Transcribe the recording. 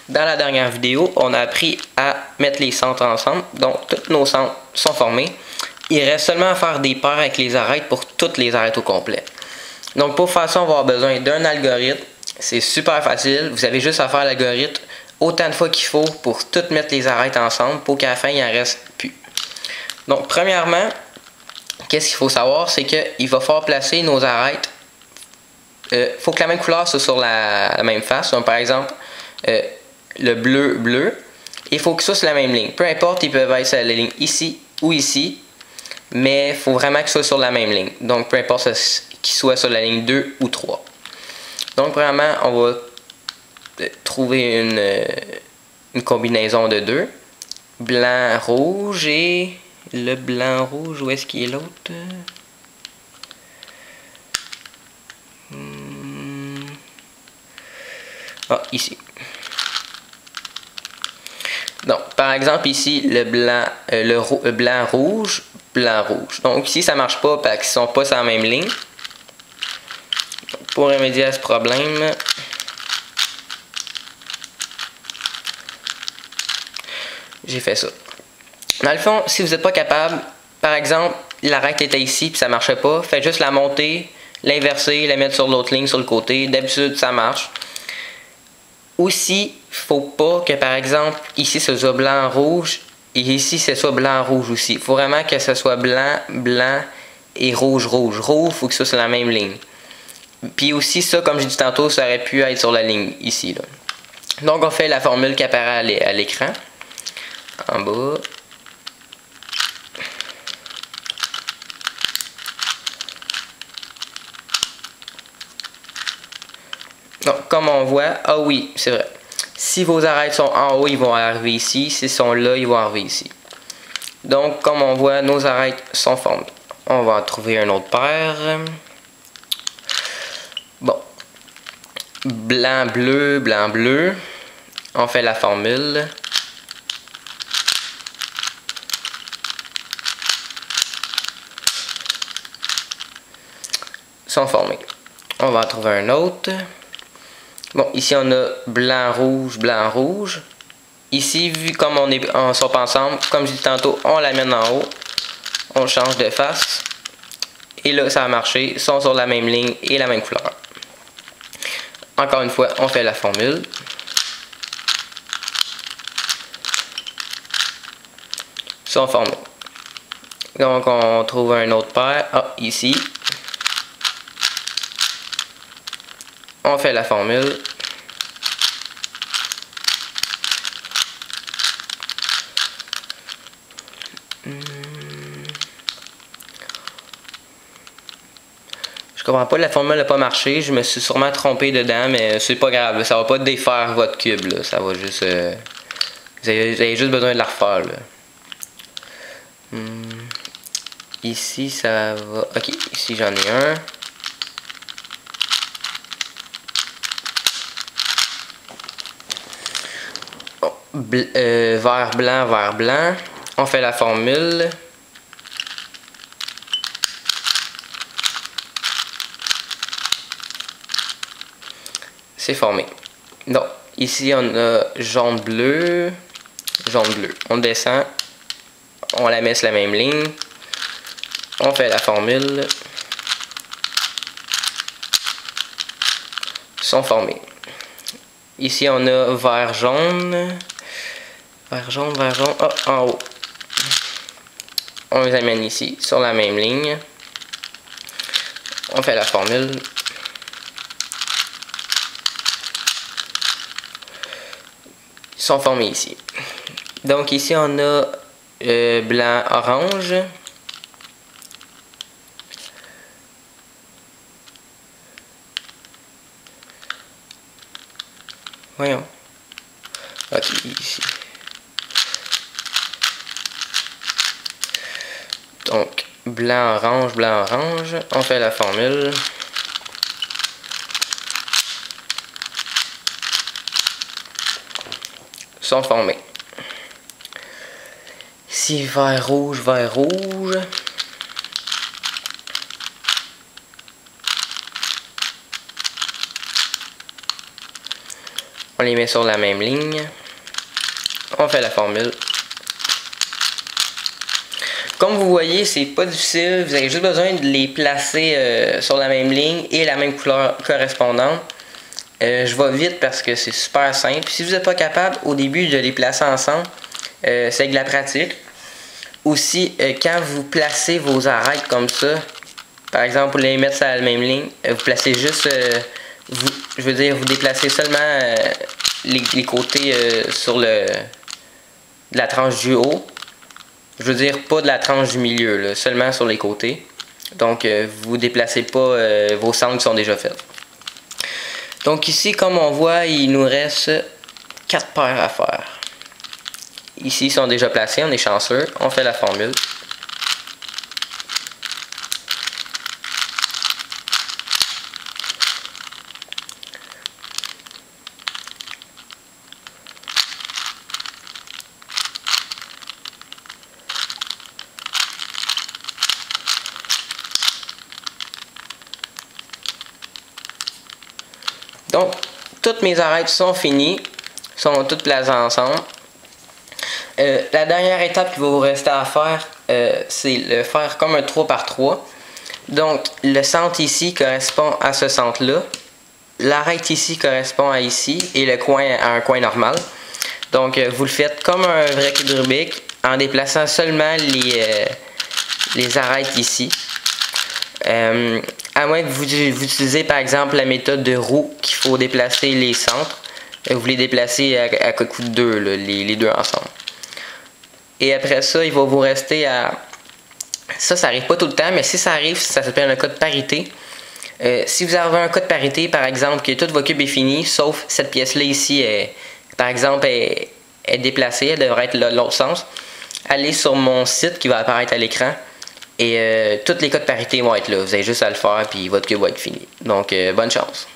Dans la dernière vidéo, on a appris à mettre les centres ensemble. Donc, tous nos centres sont formés. Il reste seulement à faire des paires avec les arêtes pour toutes les arêtes au complet. Donc, pour faire ça, on va avoir besoin d'un algorithme. C'est super facile. Vous avez juste à faire l'algorithme autant de fois qu'il faut pour toutes mettre les arêtes ensemble pour qu'à la fin, il en reste plus. Donc, premièrement, qu'est-ce qu'il faut savoir, c'est qu'il va falloir placer nos arêtes. Il faut que la même couleur soit sur la même face. Donc, par exemple, le bleu. Il faut que ça soit sur la même ligne. Peu importe, ils peuvent être sur la ligne ici ou ici. Mais il faut vraiment qu'ils soient sur la même ligne. Donc, peu importe qu'ils soient sur la ligne 2 ou 3. Donc, vraiment, on va trouver une combinaison de deux. Blanc, rouge et le blanc, rouge, où est-ce qu'il est l'autre? Ah, ici. Donc, par exemple, ici, le blanc, rouge, blanc, rouge. Donc, ici, ça ne marche pas parce qu'ils ne sont pas sur la même ligne. Donc, pour remédier à ce problème, j'ai fait ça. Dans le fond, si vous n'êtes pas capable, par exemple, l'arête était ici et ça ne marchait pas, faites juste la monter, l'inverser, la mettre sur l'autre ligne sur le côté. D'habitude, ça marche. Aussi, il ne faut pas que, par exemple, ici ce soit blanc, rouge, et ici ce soit blanc, rouge aussi. Il faut vraiment que ce soit blanc, blanc et rouge, rouge. Rouge, il faut que ce soit sur la même ligne. Puis aussi, ça, comme j'ai dit tantôt, ça aurait pu être sur la ligne ici, là. Donc, on fait la formule qui apparaît à l'écran. En bas. Donc, comme on voit, ah oui, c'est vrai. Si vos arêtes sont en haut, ils vont arriver ici. S'ils sont là, ils vont arriver ici. Donc, comme on voit, nos arêtes sont formées. On va en trouver un autre paire. Bon. Blanc, bleu, blanc, bleu. On fait la formule. Ils sont formés. On va en trouver un autre. Bon, ici on a blanc, rouge. Ici, vu comme on ne sont pas ensemble, comme je dis tantôt, on l'amène en haut. On change de face. Et là, ça a marché. Ils sont sur la même ligne et la même couleur. Encore une fois, on fait la formule. Ils sont formés. Donc, on trouve un autre paire. Ah, ici. On fait la formule. Je comprends pas, la formule n'a pas marché. Je me suis sûrement trompé dedans, mais c'est pas grave. Ça va pas défaire votre cube. Là. Ça va juste... vous avez juste besoin de la refaire. Là. Ici, ça va... Ok, ici j'en ai un. Vert, blanc. On fait la formule. C'est formé. Donc, ici on a jaune, bleu. On descend. On la met sur la même ligne. On fait la formule. Ils sont formés. Ici on a vert, jaune. Oh, en haut. On les amène ici, sur la même ligne. On fait la formule. Ils sont formés ici. Donc ici on a blanc, orange. Voyons. Ok, ici. Donc, blanc, orange. On fait la formule. Ils sont formés. Ici, vert, rouge. On les met sur la même ligne. On fait la formule. Comme vous voyez, c'est pas difficile. Vous avez juste besoin de les placer sur la même ligne et la même couleur correspondante. Je vais vite parce que c'est super simple. Si vous n'êtes pas capable au début de les placer ensemble, c'est avec de la pratique. Aussi, quand vous placez vos arêtes comme ça, par exemple pour les mettre sur la même ligne, vous placez juste, vous déplacez seulement les côtés sur de la tranche du haut. Je veux dire pas de la tranche du milieu, là, seulement sur les côtés. Donc vous déplacez pas vos centres qui sont déjà faits. Donc ici, comme on voit, il nous reste 4 paires à faire. Ici, ils sont déjà placés, on est chanceux. On fait la formule. Donc, toutes mes arêtes sont finies, sont toutes placées ensemble. La dernière étape qu'il va vous rester à faire, c'est le faire comme un 3x3. Donc, le centre ici correspond à ce centre-là. L'arête ici correspond à ici et le coin à un coin normal. Donc, vous le faites comme un vrai cube Rubik en déplaçant seulement les arêtes ici. À moins que vous utilisez par exemple la méthode de roue qu'il faut déplacer les centres. Vous les déplacez à coup de deux, là, les deux ensemble. Et après ça, il va vous rester à... Ça arrive pas tout le temps, mais si ça arrive, ça s'appelle un cas de parité. Si vous avez un cas de parité, par exemple, que tout votre cube est fini, sauf cette pièce-là ici, par exemple, est déplacée, elle devrait être l'autre sens. Allez sur mon site qui va apparaître à l'écran. Et tous les cas de parité vont être là. Vous avez juste à le faire, puis votre cube va être fini. Donc, bonne chance.